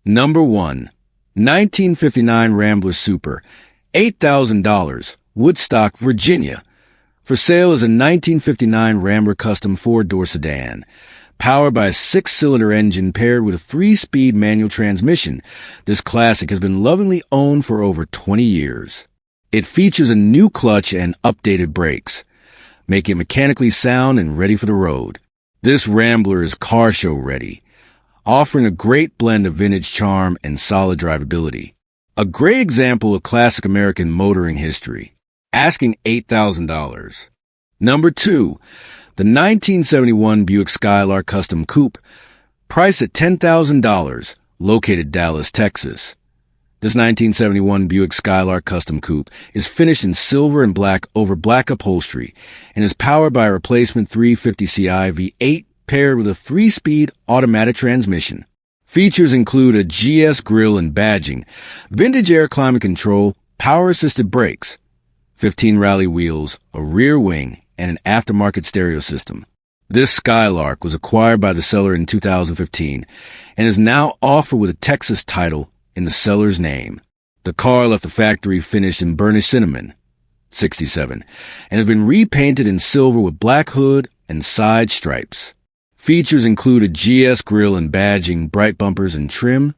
Number 1. 1959 Rambler Super, $8,000, Woodstock, Virginia. For sale is a 1959 Rambler Custom 4-door sedan. Powered by a 6-cylinder engine paired with a 3-speed manual transmission, this classic has been lovingly owned for over 20 years. It features a new clutch and updated brakes, making it mechanically sound and ready for the road. This Rambler is car show ready, offering a great blend of vintage charm and solid drivability. A great example of classic American motoring history. Asking $8,000. Number 2. The 1971 Buick Skylark Custom Coupe, priced at $10,000, located Dallas, Texas. This 1971 Buick Skylark Custom Coupe is finished in silver and black over black upholstery and is powered by a replacement 350ci V8 paired with a 3-speed automatic transmission. Features include a GS grille and badging, vintage air climate control, power-assisted brakes, 15 rally wheels, a rear wing, and an aftermarket stereo system. This Skylark was acquired by the seller in 2015 and is now offered with a Texas title in the seller's name. The car left the factory finished in burnished cinnamon, 67, and has been repainted in silver with black hood and side stripes. Features include a GS grille and badging, bright bumpers and trim,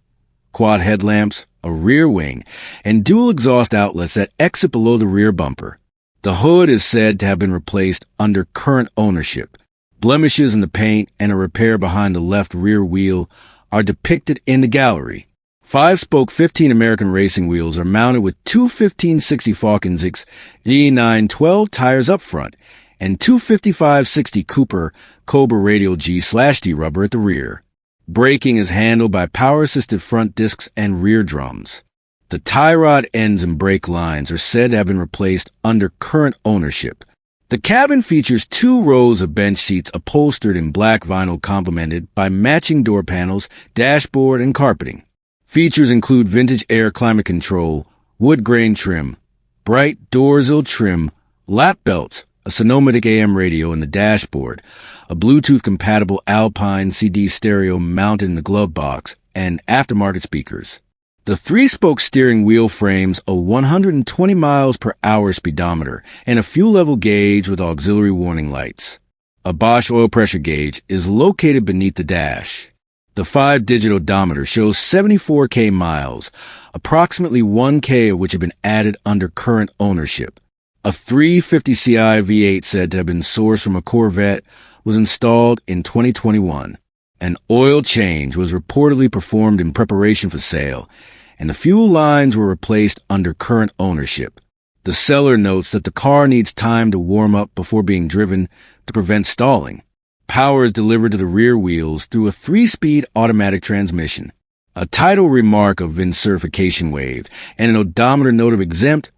quad headlamps, a rear wing, and dual exhaust outlets that exit below the rear bumper. The hood is said to have been replaced under current ownership. Blemishes in the paint and a repair behind the left rear wheel are depicted in the gallery. 5-spoke 15 American racing wheels are mounted with two 1560 Falcon-Zix G912 tires up front and two 5560 Cooper Cobra Radial G/D rubber at the rear. Braking is handled by power-assisted front discs and rear drums. The tie rod ends and brake lines are said to have been replaced under current ownership. The cabin features 2 rows of bench seats upholstered in black vinyl complemented by matching door panels, dashboard, and carpeting. Features include vintage air climate control, wood grain trim, bright Dorzil trim, lap belts, a Sonomatic AM radio in the dashboard, a Bluetooth-compatible Alpine CD stereo mounted in the glove box, and aftermarket speakers. The 3-spoke steering wheel frames a 120 miles per hour speedometer and a fuel level gauge with auxiliary warning lights. A Bosch oil pressure gauge is located beneath the dash. The 5-digit odometer shows 74K miles, approximately 1K of which have been added under current ownership. A 350ci V8 said to have been sourced from a Corvette was installed in 2021. An oil change was reportedly performed in preparation for sale, and the fuel lines were replaced under current ownership. The seller notes that the car needs time to warm up before being driven to prevent stalling. Power is delivered to the rear wheels through a 3-speed automatic transmission. A title remark of VIN certification waived and an odometer note of exempt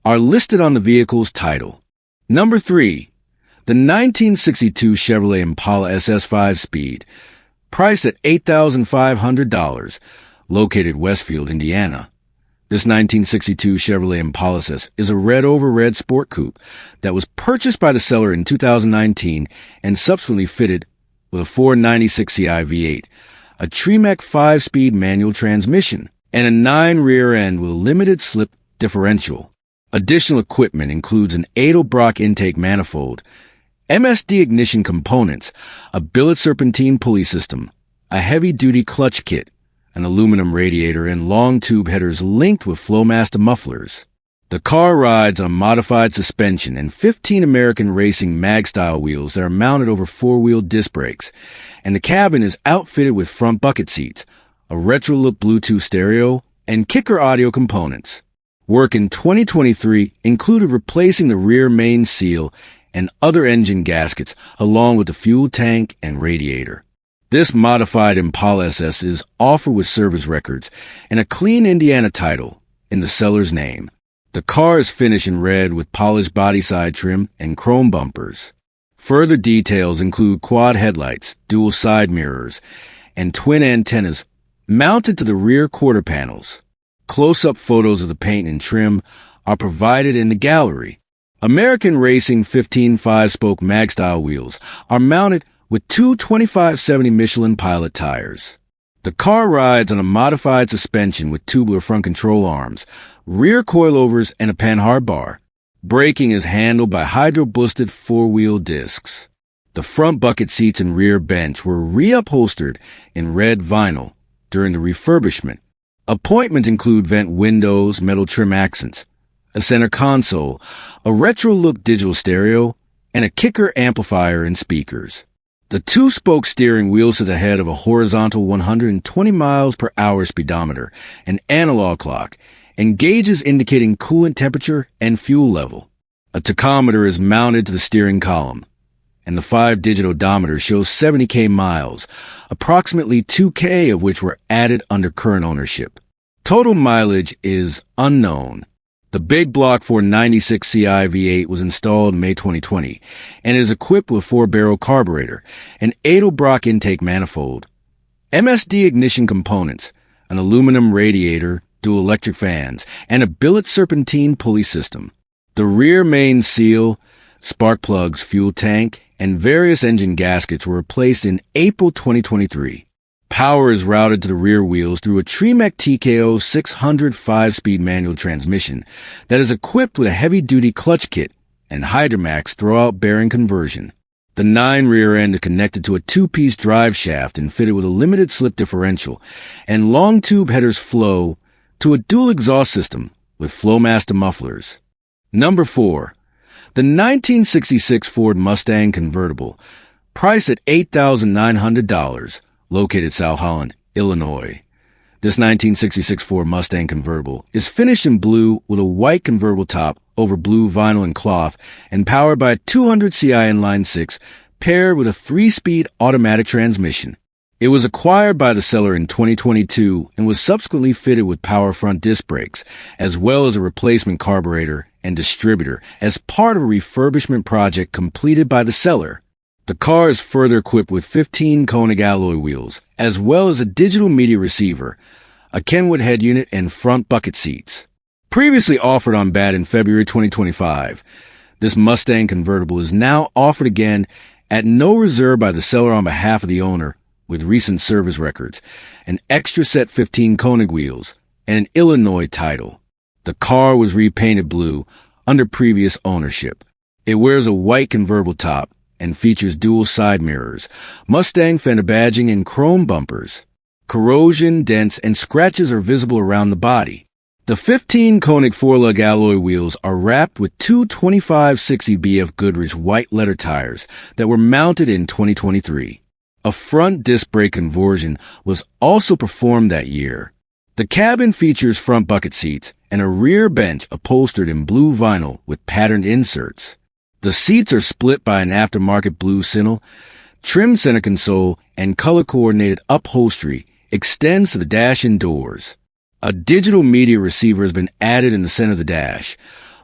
are listed on the vehicle's title. Number 3. The 1962 Chevrolet Impala SS 5-speed, priced at $8,500, located Westfield, Indiana. This 1962 Chevrolet Impala SS is a red over red sport coupe that was purchased by the seller in 2019 and subsequently fitted with a 496ci V8, a Tremec 5-speed manual transmission, and a 9 rear end with a limited slip differential. Additional equipment includes an Edelbrock intake manifold, MSD ignition components, a billet serpentine pulley system, a heavy-duty clutch kit, an aluminum radiator, and long tube headers linked with Flowmaster mufflers. The car rides on modified suspension and 15 American Racing mag-style wheels that are mounted over 4-wheel disc brakes, and the cabin is outfitted with front bucket seats, a retro-look Bluetooth stereo, and kicker audio components. Work in 2023 included replacing the rear main seal and other engine gaskets along with the fuel tank and radiator. This modified Impala SS is offered with service records and a clean Indiana title in the seller's name. The car is finished in red with polished body side trim and chrome bumpers. Further details include quad headlights, dual side mirrors, and twin antennas mounted to the rear quarter panels. Close-up photos of the paint and trim are provided in the gallery. American Racing 15 5-spoke mag-style wheels are mounted with two 25/70 Michelin Pilot tires. The car rides on a modified suspension with tubular front control arms, rear coilovers, and a panhard bar. Braking is handled by hydro-boosted four-wheel discs. The front bucket seats and rear bench were reupholstered in red vinyl during the refurbishment. Appointments include vent windows, metal trim accents, a center console, a retro-look digital stereo, and a kicker amplifier and speakers. The two-spoke steering wheel sits ahead of a horizontal 120 miles per hour speedometer, an analog clock, and gauges indicating coolant temperature and fuel level. A tachometer is mounted to the steering column, and the 5-digit odometer shows 70K miles, approximately 2K of which were added under current ownership. Total mileage is unknown. The big block 496 CI V8 was installed in May 2020 and is equipped with 4-barrel carburetor, an Edelbrock intake manifold, MSD ignition components, an aluminum radiator, dual electric fans, and a billet serpentine pulley system. The rear main seal, spark plugs, fuel tank, and various engine gaskets were replaced in April 2023. Power is routed to the rear wheels through a Tremec TKO 600 5-speed manual transmission that is equipped with a heavy-duty clutch kit and Hydromax throwout bearing conversion. The 9 rear end is connected to a 2-piece drive shaft and fitted with a limited slip differential, and long tube headers flow to a dual exhaust system with Flowmaster mufflers. Number 4. The 1966 Ford Mustang convertible, priced at $8,900, located South Holland, Illinois. This 1966 Ford Mustang convertible is finished in blue with a white convertible top over blue vinyl and cloth and powered by a 200 CI inline-6 paired with a 3-speed automatic transmission. It was acquired by the seller in 2022 and was subsequently fitted with power front disc brakes, as well as a replacement carburetor and distributor as part of a refurbishment project completed by the seller. The car is further equipped with 15 Koenig alloy wheels, as well as a digital media receiver, a Kenwood head unit, and front bucket seats. Previously offered on BAT in February 2025, this Mustang convertible is now offered again at no reserve by the seller on behalf of the owner, with recent service records, an extra set 15 Koenig wheels, and an Illinois title. The car was repainted blue under previous ownership. It wears a white convertible top and features dual side mirrors, Mustang fender badging, and chrome bumpers. Corrosion, dents, and scratches are visible around the body. The 15 Koenig 4-lug alloy wheels are wrapped with two 25/60 BF Goodrich white letter tires that were mounted in 2023. A front disc brake conversion was also performed that year. The cabin features front bucket seats and a rear bench upholstered in blue vinyl with patterned inserts. The seats are split by an aftermarket blue sinnel. Trim center console and color-coordinated upholstery extends to the dash and doors. A digital media receiver has been added in the center of the dash,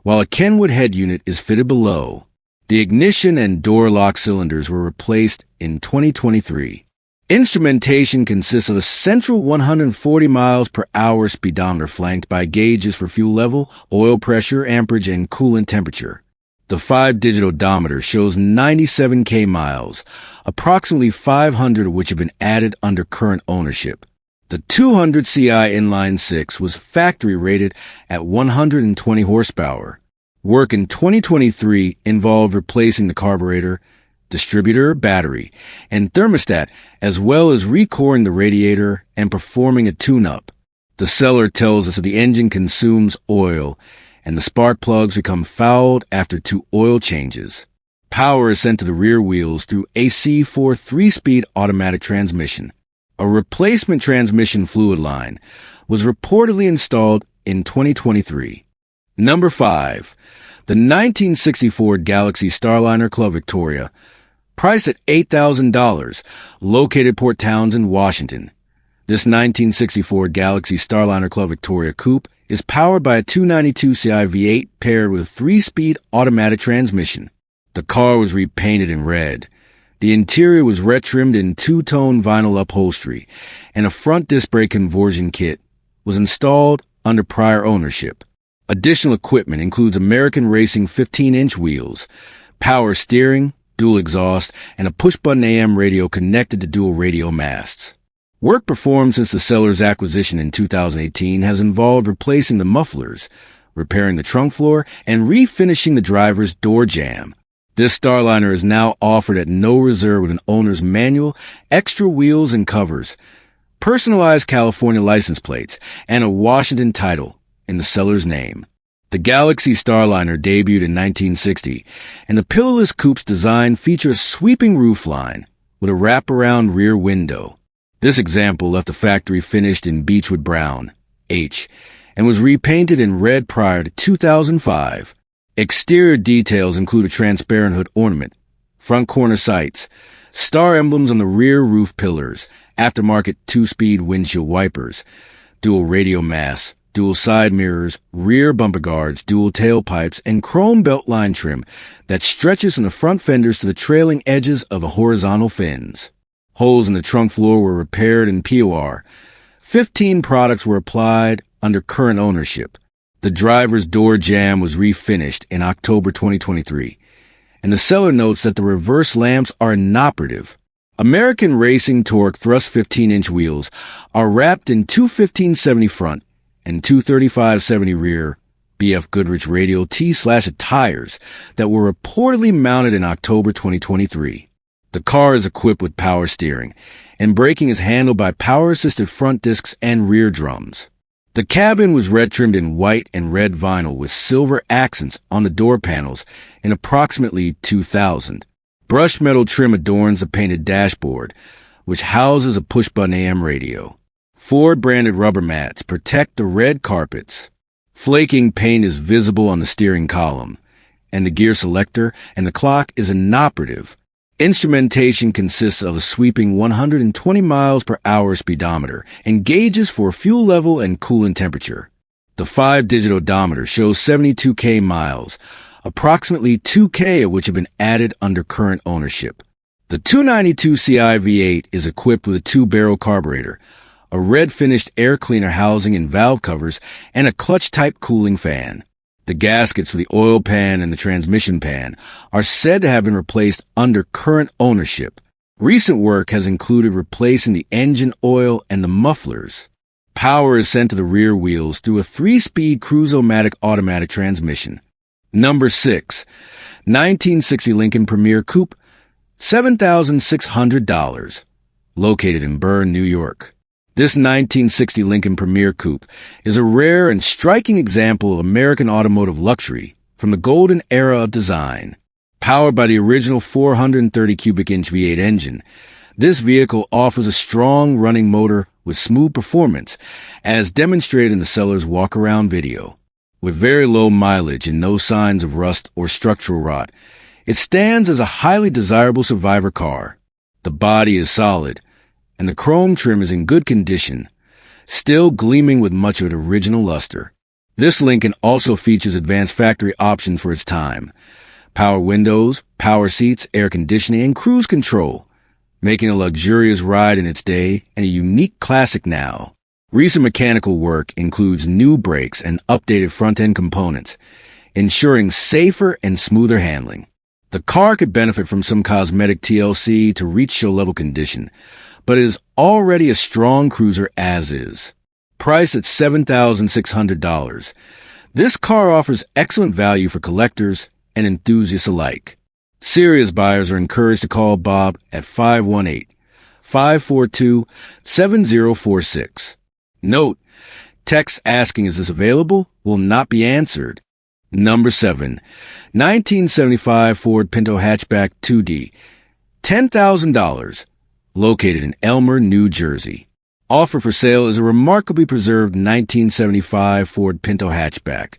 while a Kenwood head unit is fitted below. The ignition and door lock cylinders were replaced in 2023. Instrumentation consists of a central 140 miles per hour speedometer flanked by gauges for fuel level, oil pressure, amperage, and coolant temperature. The 5-digit odometer shows 97K miles, approximately 500 of which have been added under current ownership. The 200 CI inline-6 was factory rated at 120 horsepower. Work in 2023 involved replacing the carburetor, distributor, battery, and thermostat, as well as recoring the radiator and performing a tune-up. The seller tells us that the engine consumes oil and the spark plugs become fouled after 2 oil changes. Power is sent to the rear wheels through a C4 3-speed automatic transmission. A replacement transmission fluid line was reportedly installed in 2023. Number 5. The 1964 Galaxy Starliner Club Victoria, priced at $8,000, located Port Townsend, Washington. This 1964 Galaxy Starliner Club Victoria Coupe is powered by a 292 CI V8 paired with a 3-speed automatic transmission. The car was repainted in red. The interior was retrimmed in 2-tone vinyl upholstery, and a front disc brake conversion kit was installed under prior ownership. Additional equipment includes American Racing 15-inch wheels, power steering, dual exhaust, and a push-button AM radio connected to dual radio masts. Work performed since the seller's acquisition in 2018 has involved replacing the mufflers, repairing the trunk floor, and refinishing the driver's door jamb. This Starliner is now offered at no reserve with an owner's manual, extra wheels and covers, personalized California license plates, and a Washington title in the seller's name. The Galaxy Starliner debuted in 1960, and the pillarless coupe's design features a sweeping roofline with a wraparound rear window. This example left the factory finished in Beechwood Brown, H, and was repainted in red prior to 2005. Exterior details include a transparent hood ornament, front corner sights, star emblems on the rear roof pillars, aftermarket 2-speed windshield wipers, dual radio masts, dual side mirrors, rear bumper guards, dual tailpipes, and chrome beltline trim that stretches from the front fenders to the trailing edges of the horizontal fins. Holes in the trunk floor were repaired in POR. 15 products were applied under current ownership. The driver's door jamb was refinished in October 2023, and the seller notes that the reverse lamps are inoperative. American Racing Torque thrust 15-inch wheels are wrapped in two 1570 front and two 3570 rear BF Goodrich radial T/A tires that were reportedly mounted in October 2023. The car is equipped with power steering, and braking is handled by power-assisted front discs and rear drums. The cabin was red-trimmed in white and red vinyl with silver accents on the door panels in approximately 2000. Brushed metal trim adorns the painted dashboard, which houses a push-button AM radio. Ford-branded rubber mats protect the red carpets. Flaking paint is visible on the steering column, and the gear selector and the clock is inoperative. Instrumentation consists of a sweeping 120 miles per hour speedometer and gauges for fuel level and coolant temperature. The 5-digit odometer shows 72K miles, approximately 2K of which have been added under current ownership. The 292 Ci V8 is equipped with a 2-barrel carburetor, a red-finished air cleaner housing and valve covers, and a clutch-type cooling fan. The gaskets for the oil pan and the transmission pan are said to have been replaced under current ownership. Recent work has included replacing the engine oil and the mufflers. Power is sent to the rear wheels through a 3-speed Cruise-O-Matic automatic transmission. Number 6. 1960 Lincoln Premier Coupe, $7,600. Located in Bern, New York. This 1960 Lincoln Premier Coupe is a rare and striking example of American automotive luxury from the golden era of design. Powered by the original 430 cubic inch V8 engine, this vehicle offers a strong running motor with smooth performance, as demonstrated in the seller's walk-around video. With very low mileage and no signs of rust or structural rot, it stands as a highly desirable survivor car. The body is solid, and the chrome trim is in good condition, still gleaming with much of its original luster. This Lincoln also features advanced factory options for its time: power windows, power seats, air conditioning, and cruise control, making a luxurious ride in its day and a unique classic now. Recent mechanical work includes new brakes and updated front-end components, ensuring safer and smoother handling. The car could benefit from some cosmetic TLC to reach show-level condition, but it is already a strong cruiser as is. Priced at $7,600, this car offers excellent value for collectors and enthusiasts alike. Serious buyers are encouraged to call Bob at 518-542-7046. Note, text asking "is this available?" will not be answered. Number 7. 1975 Ford Pinto Hatchback 2D, $10,000. Located in Elmer, New Jersey. Offer for sale is a remarkably preserved 1975 Ford Pinto hatchback,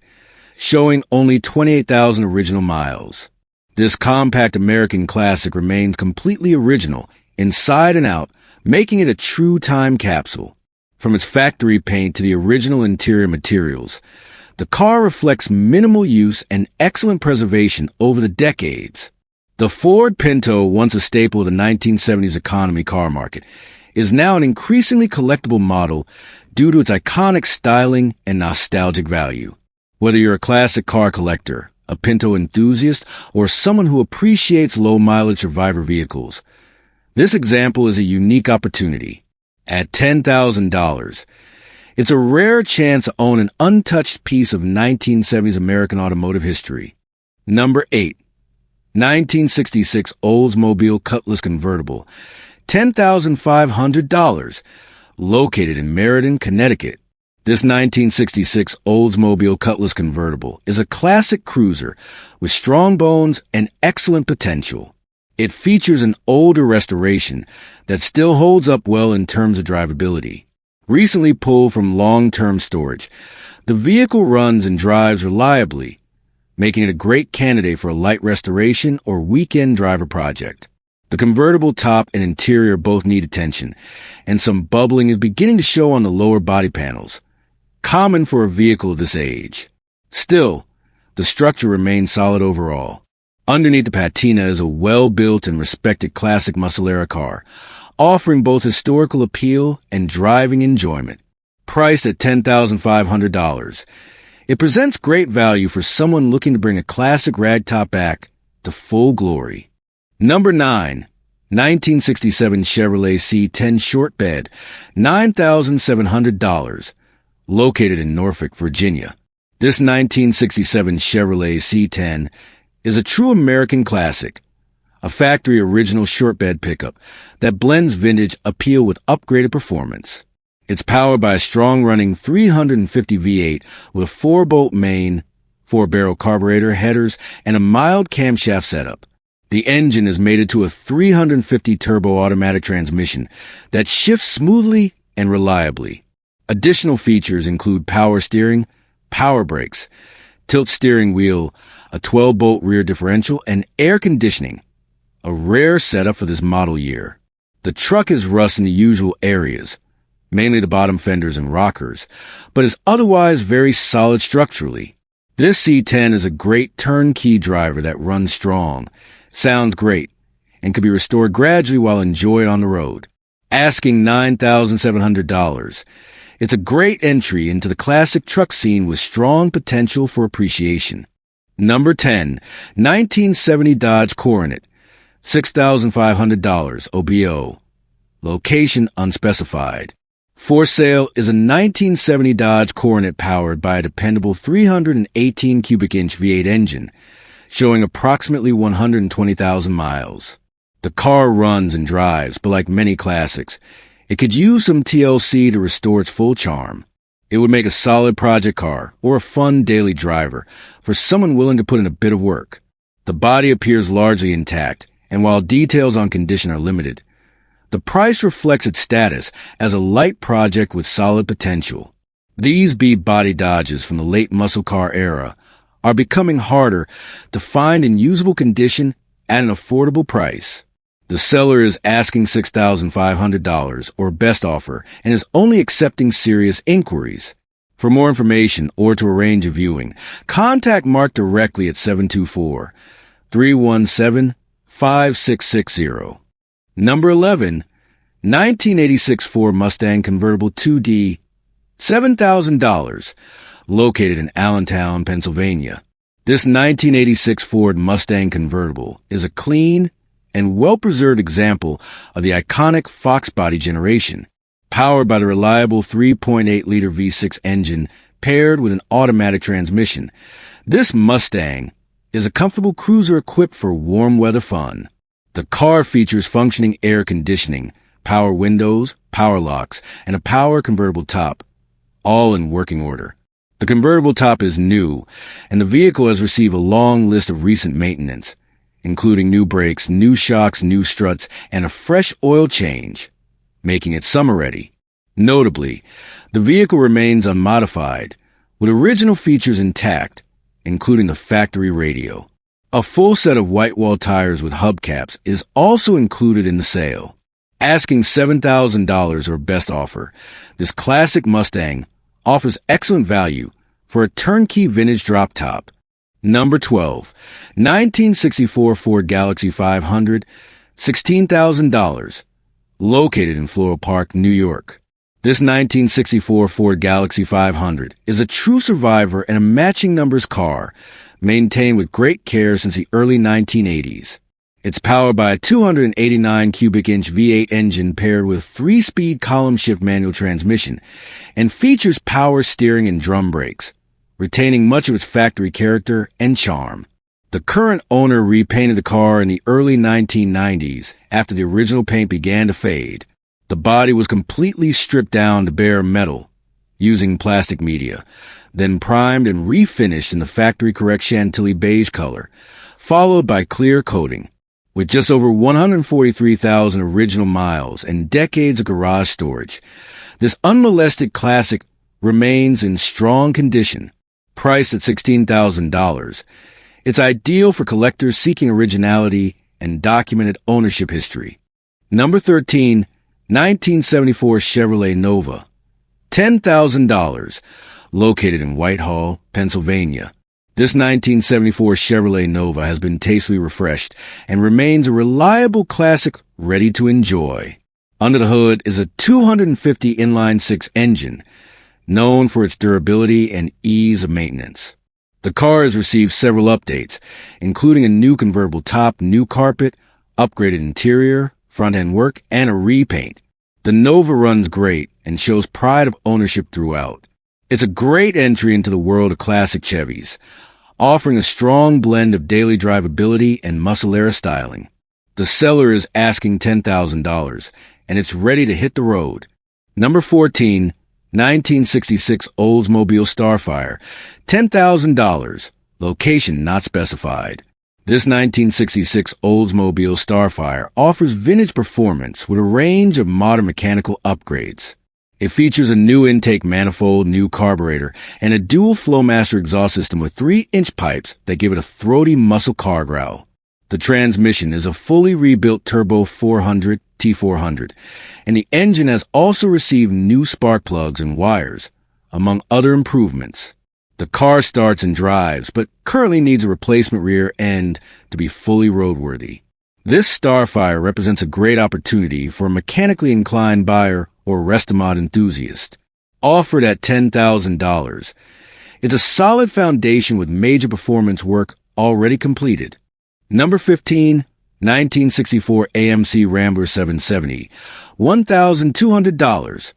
showing only 28,000 original miles. This compact American classic remains completely original, inside and out, making it a true time capsule. From its factory paint to the original interior materials, the car reflects minimal use and excellent preservation over the decades. The Ford Pinto, once a staple of the 1970s economy car market, is now an increasingly collectible model due to its iconic styling and nostalgic value. Whether you're a classic car collector, a Pinto enthusiast, or someone who appreciates low-mileage survivor vehicles, this example is a unique opportunity. at $10,000. It's a rare chance to own an untouched piece of 1970s American automotive history. Number 8. 1966 Oldsmobile Cutlass Convertible, $10,500, located in Meriden, Connecticut. This 1966 Oldsmobile Cutlass Convertible is a classic cruiser with strong bones and excellent potential. It features an older restoration that still holds up well in terms of drivability. Recently pulled from long-term storage, the vehicle runs and drives reliably, making it a great candidate for a light restoration or weekend driver project. The convertible top and interior both need attention, and some bubbling is beginning to show on the lower body panels, common for a vehicle of this age. Still, the structure remains solid overall. Underneath the patina is a well-built and respected classic Mussolera car, offering both historical appeal and driving enjoyment. Priced at $10,500, it presents great value for someone looking to bring a classic ragtop back to full glory. Number 9. 1967 Chevrolet C10 Short Bed, $9,700, located in Norfolk, Virginia. This 1967 Chevrolet C10 is a true American classic, a factory original short bed pickup that blends vintage appeal with upgraded performance. It's powered by a strong-running 350 V8 with a 4-bolt main, 4-barrel carburetor headers, and a mild camshaft setup. The engine is mated to a 350 turbo automatic transmission that shifts smoothly and reliably. Additional features include power steering, power brakes, tilt steering wheel, a 12-bolt rear differential, and air conditioning, a rare setup for this model year. The truck has rust in the usual areas, mainly the bottom fenders and rockers, but is otherwise very solid structurally. This C10 is a great turnkey driver that runs strong, sounds great, and can be restored gradually while enjoyed on the road. Asking $9,700, it's a great entry into the classic truck scene with strong potential for appreciation. Number 10. 1970 Dodge Coronet, $6,500 OBO. Location unspecified. For sale is a 1970 Dodge Coronet powered by a dependable 318 cubic inch V8 engine, showing approximately 120,000 miles. The car runs and drives, but like many classics, it could use some TLC to restore its full charm. It would make a solid project car or a fun daily driver for someone willing to put in a bit of work. The body appears largely intact, and while details on condition are limited, the price reflects its status as a light project with solid potential. These B-body Dodges from the late muscle car era are becoming harder to find in usable condition at an affordable price. The seller is asking $6,500 or best offer and is only accepting serious inquiries. For more information or to arrange a viewing, contact Mark directly at 724-317-5660. Number 11. 1986 Ford Mustang Convertible 2D, $7,000, located in Allentown, Pennsylvania. This 1986 Ford Mustang Convertible is a clean and well-preserved example of the iconic Fox body generation, powered by the reliable 3.8-liter V6 engine paired with an automatic transmission. This Mustang is a comfortable cruiser equipped for warm weather fun. The car features functioning air conditioning, power windows, power locks, and a power convertible top, all in working order. The convertible top is new, and the vehicle has received a long list of recent maintenance, including new brakes, new shocks, new struts, and a fresh oil change, making it summer-ready. Notably, the vehicle remains unmodified, with original features intact, including the factory radio. A full set of white-wall tires with hubcaps is also included in the sale. Asking $7,000 or best offer, this classic Mustang offers excellent value for a turnkey vintage drop top. Number 12. 1964 Ford Galaxy 500, $16,000, located in Floral Park, New York. This 1964 Ford Galaxy 500 is a true survivor and a matching numbers car, maintained with great care since the early 1980s. It's powered by a 289 cubic inch V8 engine paired with 3-speed column shift manual transmission and features power steering and drum brakes, retaining much of its factory character and charm. The current owner repainted the car in the early 1990s after the original paint began to fade. The body was completely stripped down to bare metal, using plastic media, then primed and refinished in the factory-correct Chantilly beige color, followed by clear coating. With just over 143,000 original miles and decades of garage storage, this unmolested classic remains in strong condition. Priced at $16,000, it's ideal for collectors seeking originality and documented ownership history. Number 13, 1974 Chevrolet Nova. $10,000, located in Whitehall, Pennsylvania. This 1974 Chevrolet Nova has been tastefully refreshed and remains a reliable classic ready to enjoy. Under the hood is a 250 inline-six engine, known for its durability and ease of maintenance. The car has received several updates, including a new convertible top, new carpet, upgraded interior, front-end work, and a repaint. The Nova runs great and shows pride of ownership throughout. It's a great entry into the world of classic Chevys, offering a strong blend of daily drivability and muscle-era styling. The seller is asking $10,000, and it's ready to hit the road. Number 14, 1966 Oldsmobile Starfire, $10,000, location not specified. This 1966 Oldsmobile Starfire offers vintage performance with a range of modern mechanical upgrades. It features a new intake manifold, new carburetor, and a dual Flowmaster exhaust system with 3-inch pipes that give it a throaty muscle car growl. The transmission is a fully rebuilt Turbo 400 T400, and the engine has also received new spark plugs and wires, among other improvements. The car starts and drives, but currently needs a replacement rear end to be fully roadworthy. This Starfire represents a great opportunity for a mechanically inclined buyer or rest-a-mod enthusiast. Offered at $10,000, it's a solid foundation with major performance work already completed. Number 15, 1964 AMC Rambler 770, $1,200,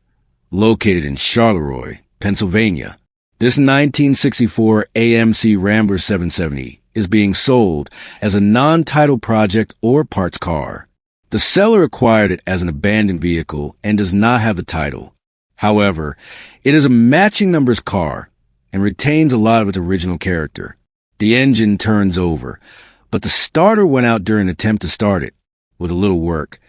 located in Charleroi, Pennsylvania. This 1964 AMC Rambler 770 is being sold as a non-title project or parts car. The seller acquired it as an abandoned vehicle and does not have the title. However, it is a matching numbers car and retains a lot of its original character. The engine turns over, but the starter went out during an attempt to start it. With a little work,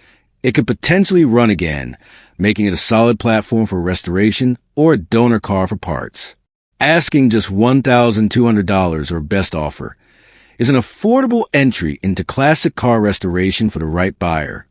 it could potentially run again, making it a solid platform for restoration or a donor car for parts. Asking just $1,200 or best offer is an affordable entry into classic car restoration for the right buyer.